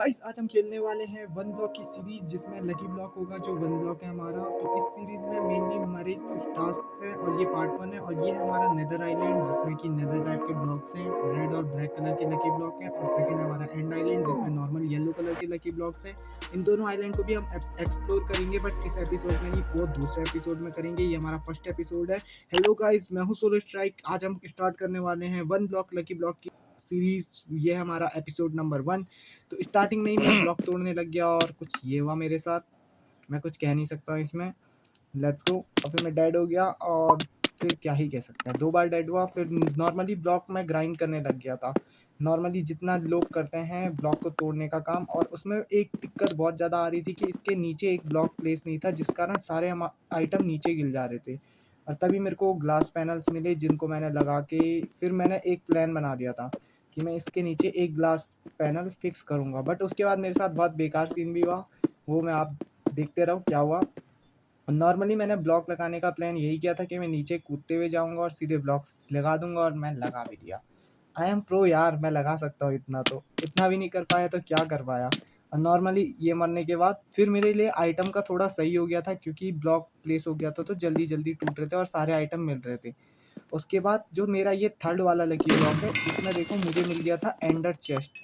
Guys आज हम खेलने वाले हैं वन ब्लॉक की सीरीज जिसमें लकी ब्लॉक होगा जो वन ब्लॉक है हमारा। तो इस सीरीज में मेनली हमारे कुछ टास्क हैं और ये पार्ट 1 है। और ये है हमारा नेदर आइलैंड जिसमें कि नेदर टाइप के ब्लॉक्स हैं, रेड और ब्लैक कलर के लकी ब्लॉक हैं। और सेकंड है हमारा एंड आइलैंड जिसमें नॉर्मल येलो कलर के लकी ब्लॉक्स हैं। इन दोनों आइलैंड को भी हम एक्सप्लोर करेंगे बट इस एपिसोड में नहीं, वो दूसरे एपिसोड में करेंगे। ये हमारा फर्स्ट एपिसोड है। हेलो गाइस, मैं हूँ सोलो स्ट्राइक। आज हम स्टार्ट करने वाले हैं वन ब्लॉक लकी ब्लॉक की सीरीज। ये है हमारा एपिसोड नंबर 1। तो स्टार्टिंग में ही मैं ब्लॉक तोड़ने लग गया और कुछ ये हुआ मेरे साथ। मैं कुछ कह नहीं सकता हूँ इसमें। Let's go. और फिर मैं डेड हो गया और फिर क्या ही कह सकते हैं, 2 बार डेड हुआ। फिर नॉर्मली ब्लॉक में ग्राइंड करने लग गया था, नॉर्मली जितना लोग करते हैं ब्लॉक को तोड़ने का काम। और उसमें एक दिक्कत बहुत ज़्यादा आ रही थी कि इसके नीचे एक ब्लॉक प्लेस नहीं था, जिस कारण सारे आइटम नीचे गिर जा रहे थे। और तभी मेरे को ग्लास पैनल्स मिले जिनको मैंने लगा के फिर मैंने एक प्लान बना दिया था कि मैं इसके नीचे एक ग्लास पैनल फिक्स करूँगा। बट उसके बाद मेरे साथ बहुत बेकार सीन भी हुआ, वो मैं आप देखते रहो क्या हुआ। नॉर्मली मैंने ब्लॉक लगाने का प्लान यही किया था कि मैं नीचे कूदते हुए जाऊँगा और सीधे ब्लॉक लगा दूँगा, और मैं लगा भी दिया। आई एम प्रो यार, मैं लगा सकता हूँ इतना। तो इतना भी नहीं कर पाया तो क्या कर पाया। और नॉर्मली ये मरने के बाद फिर मेरे लिए आइटम का थोड़ा सही हो गया था क्योंकि ब्लॉक प्लेस हो गया था तो जल्दी जल्दी टूट रहे थे और सारे आइटम मिल रहे थे। उसके बाद जो मेरा ये थर्ड वाला लकी ब्लॉक है, इसमें देखो मुझे मिल गया था एंडर चेस्ट।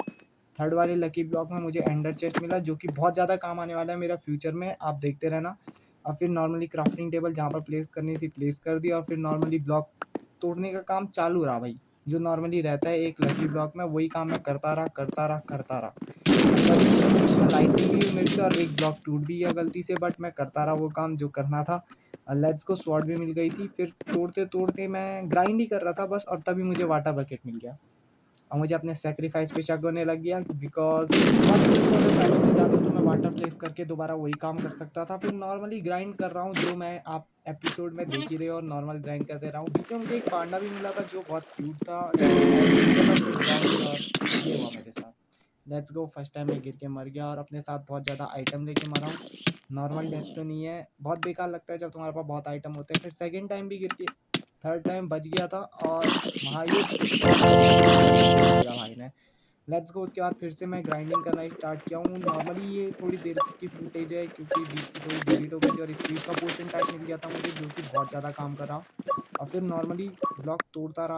थर्ड वाले लकी ब्लॉक में मुझे एंडर चेस्ट मिला जो कि बहुत ज़्यादा काम आने वाला है मेरा फ्यूचर में, आप देखते रहना। और फिर नॉर्मली क्राफ्टिंग टेबल जहाँ पर प्लेस करनी थी प्लेस कर दी, और फिर नॉर्मली ब्लॉक तोड़ने का काम चालू रहा भाई। जो नॉर्मली रहता है एक लकी ब्लॉक में, वही काम मैं करता रहा करता रहा करता रहा। तभी लाइटिंग भी हुई मेरे से और एक ब्लॉक टूट भी गया गलती से, बट मैं करता रहा वो काम जो करना था। लेट्स को स्वॉर्ड भी मिल गई थी। फिर तोड़ते तोड़ते मैं ग्राइंड ही कर रहा था बस, और तभी मुझे वाटर बकेट मिल गया। और मुझे अपने सेक्रीफाइस पे शक होने लग गया बिकॉज पहले मिल जाता तो मैं वाटर प्लेस करके दोबारा वही काम कर सकता था। फिर नॉर्मली ग्राइंड कर रहा हूँ जो मैं आप एपिसोड में देख ही रहे हो, और नॉर्मल ग्राइंड करते रहा हूँ। बीच में मुझे एक पांडा भी मिला था जो बहुत क्यूट था, और ये हुआ मेरे साथ। Let's go. फर्स्ट टाइम मैं गिर के मर गया और अपने साथ बहुत ज़्यादा आइटम लेके मरा हूँ। नॉर्मल डेथ तो नहीं है, बहुत बेकार लगता है जब तुम्हारे पास बहुत आइटम होते हैं। फिर सेकंड टाइम भी गिर के थर्ड टाइम बच गया था और महायुद्ध दिया भाई ने। Let's go. उसके बाद फिर से मैं ग्राइंडिंग करना स्टार्ट किया हूँ। नॉर्मली ये थोड़ी देर की फुटेज है क्योंकि बीच की थोड़ी डिलीट हो गई थी, और स्पीड का पोर्शन टाइप मिल गया था मुझे जो कि बहुत ज़्यादा काम कर रहा। और फिर नॉर्मली ब्लॉक तोड़ता रहा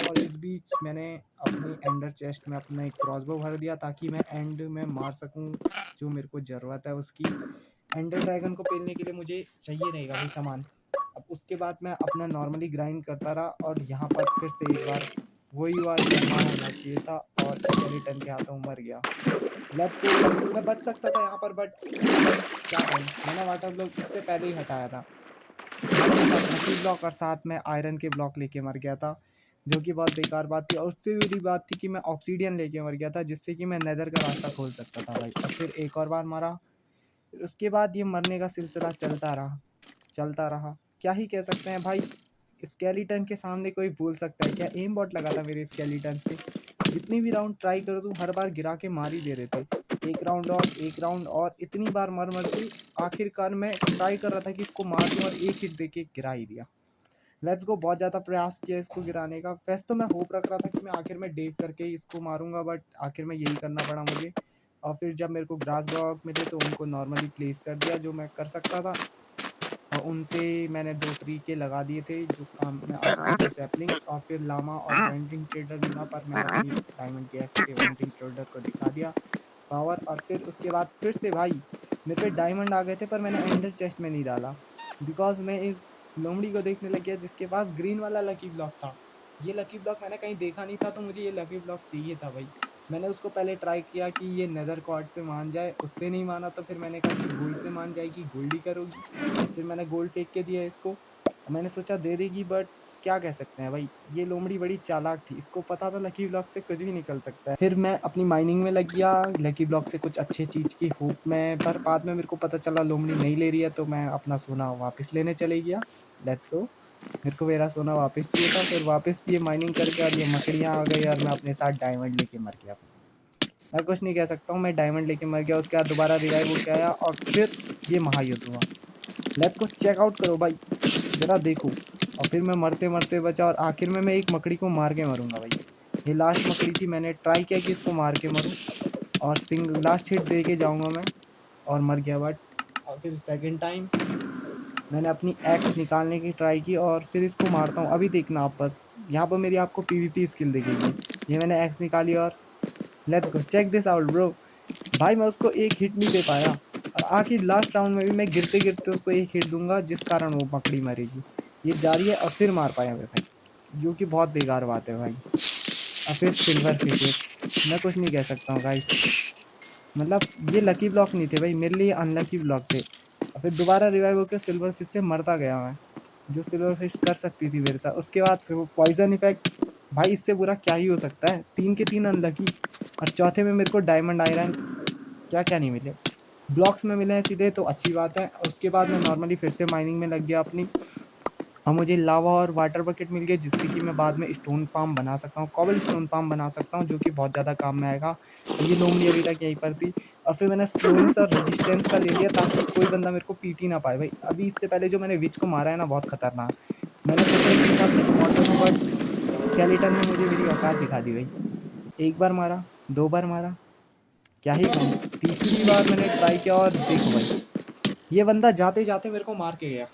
और इस बीच मैंने अपनी एंडर चेस्ट में अपना एक क्रॉसबो भर दिया ताकि मैं एंड में मार सकूं जो मेरे को ज़रूरत है उसकी। एंडर ड्रैगन को पेलने के लिए मुझे चाहिए रहेगा भाई सामान। अब उसके बाद मैं अपना नॉर्मली ग्राइंड करता रहा और यहाँ पर फिर से एक बार वही हुआ जो वहाँ होना चाहिए था, और स्केलेटन के हाथों मर गया। Let's go. मैं बच सकता था यहाँ पर बट क्या करूँ, मैंने वाटर ब्लॉक इससे पहले ही हटाया था। लकी ब्लॉक और साथ में आयरन के ब्लॉक लेके मर गया था जो कि बहुत बेकार बात थी। और उससे बड़ी बात थी कि मैं ऑब्सीडियन लेके मर गया था जिससे कि मैं नेदर का रास्ता खोल सकता था भाई। और फिर एक और बार मारा। फिर उसके बाद ये मरने का सिलसिला चलता रहा चलता रहा। क्या ही कह सकते हैं भाई, स्केलेटन के सामने कोई भूल सकता है क्या। एम बॉट लगा था मेरे स्केलेटन पे, जितनी भी राउंड ट्राई कर दूं हर बार गिरा के मार ही दे रहे थे। एक राउंड और इतनी बार मर मर के आखिरकार मैं ट्राई कर रहा था कि इसको मार दूं और एक हिट देके गिरा ही दिया। Let's go. बहुत ज़्यादा प्रयास किया इसको गिराने का। वैसे तो मैं होप रख रहा था कि मैं आखिर में डेव करके ही इसको मारूंगा, बट आखिर में यही करना पड़ा मुझे। और फिर जब मेरे को ग्रास ब्लॉक मिले तो उनको नॉर्मली प्लेस कर दिया जो मैं कर सकता था। और उनसे मैंने 2 तरीके लगा दिए थे जो काम में आ सकते थे, सैपलिंग्स। और फिर लामा और वाइंडिंग ट्रेडर मिला पर मैंने अपनी डायमंड के एक्स से वाइंडिंग ट्रेडर को दिखा दिया पावर। और फिर उसके बाद फिर से भाई मेरे पे डायमंड आ गए थे पर मैंने एंडर चेस्ट में नहीं डाला बिकॉज मैं इस लोमड़ी को देखने लग गया जिसके पास ग्रीन वाला लकी ब्लॉक था। ये लकी ब्लॉक मैंने कहीं देखा नहीं था तो मुझे ये लकी ब्लॉक चाहिए था भाई। मैंने उसको पहले ट्राई किया कि ये नेदर क्वार्ट्ज से मान जाए, उससे नहीं माना तो फिर मैंने कहा कि गोल्ड से मान जाएगी, गोल्ड ही करोगी। फिर मैंने गोल्ड फेंक के दिया इसको। मैंने सोचा दे देगी बट क्या कह सकते हैं भाई, ये लोमड़ी बड़ी चालाक थी, इसको पता था लकी ब्लॉक से कुछ भी निकल सकता है। फिर मैं अपनी माइनिंग में लग गया लकी ब्लॉक से कुछ अच्छे चीज़ की होप में, पर बाद में मेरे को पता चला लोमड़ी नहीं ले रही है तो मैं अपना सोना वापस लेने चले गया। Let's go. मेरे को मेरा सोना वापस चाहिए था। फिर वापस ये माइनिंग करके और ये मकड़ियाँ आ गई और मैं अपने साथ डायमंड लेके मर गया। मैं कुछ नहीं कह सकता हूँ, मैं डायमंड लेके मर गया। उसके बाद दोबारा रिवाइव होके आया और फिर ये महायुद्ध हुआ। लेट्स को चेक आउट करो भाई, ज़रा देखो। और फिर मैं मरते मरते बचा और आखिर में मैं एक मकड़ी को मार के मरूंगा भाई। ये लास्ट मकड़ी थी, मैंने ट्राई किया कि इसको मार के मरूं और लास्ट हिट दे के जाऊँगा मैं, और मर गया बट। और फिर सेकंड टाइम मैंने अपनी एक्स निकालने की ट्राई की और फिर इसको मारता हूँ। अभी देखना आप बस, यहाँ पर मेरी आपको पीवीपी स्किल दिखेगी। ये मैंने एक्स निकाली और let's go, check this out bro. भाई मैं उसको एक हिट नहीं दे पाया, और आखिर लास्ट राउंड में भी मैं गिरते गिरते उसको एक हिट दूंगा जिस कारण वो मकड़ी मरेगी। ये जा रही है और फिर मार पाया मैं भाई, जो कि बहुत बेकार बात है भाई। और फिर सिल्वर फिशेस, मैं कुछ नहीं कह सकता हूँ भाई। मतलब ये लकी ब्लॉक नहीं थे भाई, मेरे लिए अनलकी ब्लॉक थे। और फिर दोबारा रिवाइव होकर सिल्वर फिश से मरता गया मैं, जो सिल्वर फिश कर सकती थी मेरे साथ। उसके बाद फिर वो पॉइजन इफेक्ट, भाई इससे बुरा क्या ही हो सकता है। 3 के 3 अनलकी, और चौथे में मेरे को डायमंड आयरन क्या क्या नहीं मिले। ब्लॉक्स में मिले हैं सीधे तो अच्छी बात है। उसके बाद मैं नॉर्मली फिर से माइनिंग में लग गया अपनी, और मुझे लावा और वाटर बकेट मिल गए, जिससे कि मैं बाद में स्टोन फार्म बना सकता हूँ, कॉबल स्टोन फार्म बना सकता हूँ, जो कि बहुत ज़्यादा काम में आएगा। ये नॉर्मली अभी तक यहीं पर थी। और फिर मैंने स्लोनेस और रेजिस्टेंस का ले लिया, ताकि कोई बंदा मेरे को पीट ही ना पाए भाई। अभी इससे पहले जो मैंने विच को मारा है ना, बहुत खतरनाक। मैंने सोचा इसके साथ मैं इमॉर्टल हूँ, बट स्केलेटन ने मुझे मेरी औकात दिखा दी भाई। एक बार मारा, 2 बार मारा, क्या ही कहूँ, तीसरी बार मैंने ट्राई किया और देखो भाई, ये बंदा जाते जाते मेरे को मार के गया।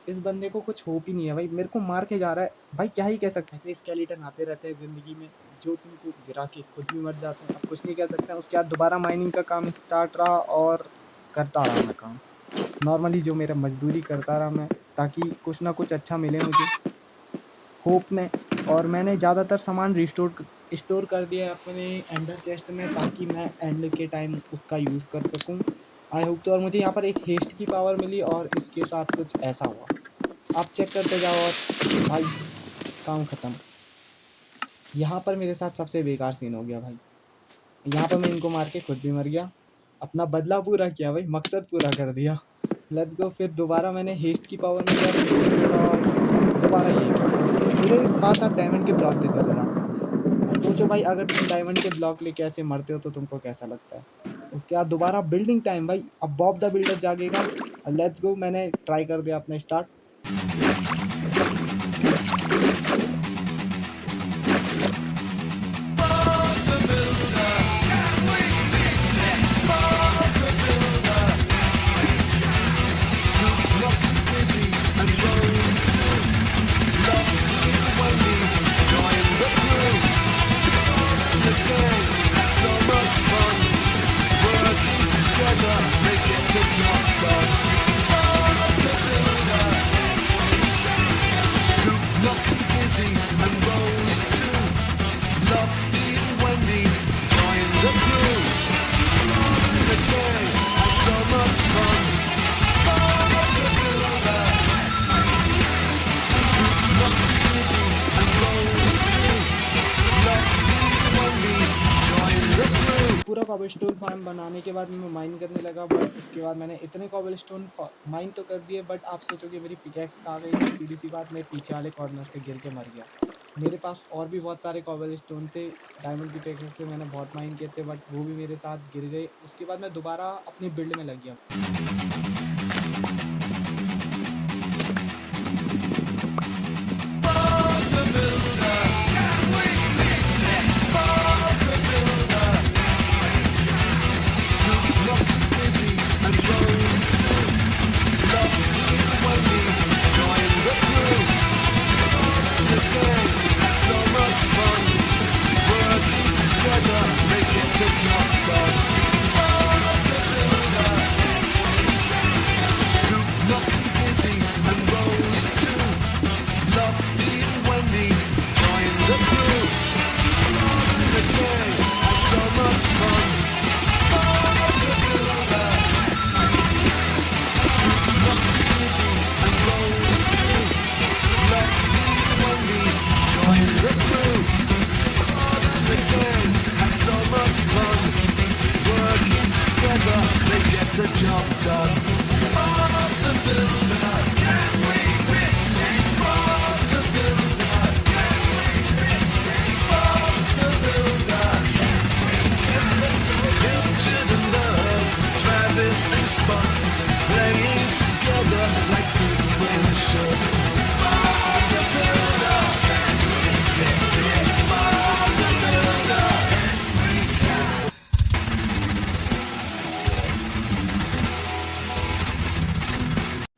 इस बंदे को कुछ होप ही नहीं है भाई, मेरे को मार के जा रहा है भाई, क्या ही कह सकते हैं। ऐसे स्केलेटन आते रहते हैं ज़िंदगी में, जो तुमको गिरा के खुद भी मर जाते हैं। अब कुछ नहीं कह सकते हैं। उसके बाद दोबारा माइनिंग का काम स्टार्ट रहा, और करता रहा मैं काम नॉर्मली, जो मेरा मजदूरी करता रहा मैं, ताकि कुछ ना कुछ अच्छा मिले मुझे होप में। और मैंने ज़्यादातर सामान स्टोर कर दिया है अपने एंडर चेस्ट में, ताकि मैं एंड के टाइम उसका यूज़ कर सकूं, आई होप तो। और मुझे यहाँ पर एक हेस्ट की पावर मिली, और इसके साथ कुछ ऐसा हुआ, आप चेक करते जाओ। और भाई काम ख़त्म। यहाँ पर मेरे साथ सबसे बेकार सीन हो गया भाई। यहाँ पर मैं इनको मार के खुद भी मर गया, अपना बदला पूरा किया भाई, मकसद पूरा कर दिया। Let's go. फिर दोबारा मैंने हेस्ट की पावर मिली, और दोबारा ये किया। मेरे पास आप डायमंड के ब्लॉक देते ज़रा, सोचो भाई, अगर तुम डायमंड के ब्लॉक लेके ऐसे मरते हो तो तुमको कैसा लगता है। उसके बाद दोबारा बिल्डिंग टाइम भाई, अब बॉब द बिल्डर जागेगा। लेट्स गो, मैंने ट्राई कर दिया अपना स्टार्ट। पूरा कॉबलस्टोन फार्म बनाने के बाद मैं माइन करने लगा, बट उसके बाद मैंने इतने कॉबलस्टोन माइन तो कर दिए, बट आप सोचोगे मेरी पिकैक्स कहाँ गई। सीधी सी बात, मैं पीछे वाले कॉर्नर से गिर के मर गया। मेरे पास और भी बहुत सारे कॉबलस्टोन थे, डायमंड की पिकैक्स से मैंने बहुत माइन किए थे, बट वो भी मेरे साथ गिर गए। उसके बाद मैं दोबारा अपनी बिल्ड में लग गया।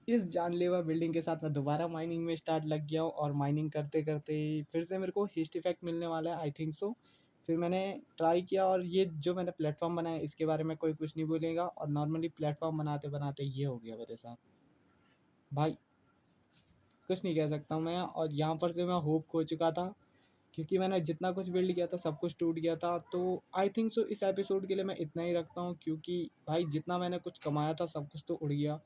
इस जानलेवा बिल्डिंग के साथ मैं दोबारा माइनिंग में स्टार्ट लग गया हूँ और माइनिंग करते-करते फिर से मेरे को हिस्ट इफ़ेक्ट मिलने वाला है आई थिंक सो। फिर मैंने ट्राई किया और ये जो मैंने प्लेटफ़ॉर्म बनाया इसके बारे में कोई कुछ नहीं बोलेगा और नॉर्मली प्लेटफ़ॉर्म बनाते-बनाते ये हो गया मेरे साथ। भाई कुछ नहीं कह सकता हूँ मैं और यहाँ पर से मैं होप खो चुका था क्योंकि मैंने जितना कुछ बिल्ड किया था सब कुछ टूट गया था। तो आई थिंक सो इस एपिसोड के लिए मैं इतना ही रखता हूँ क्योंकि भाई जितना मैंने कुछ कमाया था सब कुछ तो उड़ गया।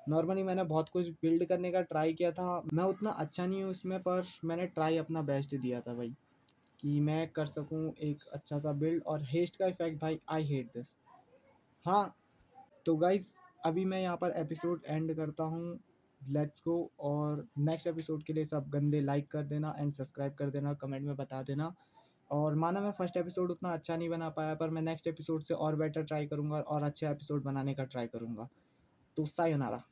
नॉर्मली मैंने बहुत कुछ बिल्ड करने का ट्राई किया था। मैं उतना अच्छा नहीं हूँ इसमें पर मैंने ट्राई अपना बेस्ट दिया था भाई, कि मैं कर सकूँ एक अच्छा-सा बिल्ड और हेस्ट का इफ़ेक्ट भाई आई हेट दिस। हाँ, तो गाइज़ अभी मैं यहाँ पर एपिसोड एंड करता हूँ। लेट्स गो और नेक्स्ट एपिसोड के लिए सब गंदे लाइक कर देना एंड सब्सक्राइब कर देना, कमेंट में बता देना। और माना मैं फर्स्ट एपिसोड उतना अच्छा नहीं बना पाया पर मैं नेक्स्ट एपिसोड से और बेटर ट्राई करूँगा और अच्छे एपिसोड बनाने का ट्राई करूँगा। तो सायोनारा।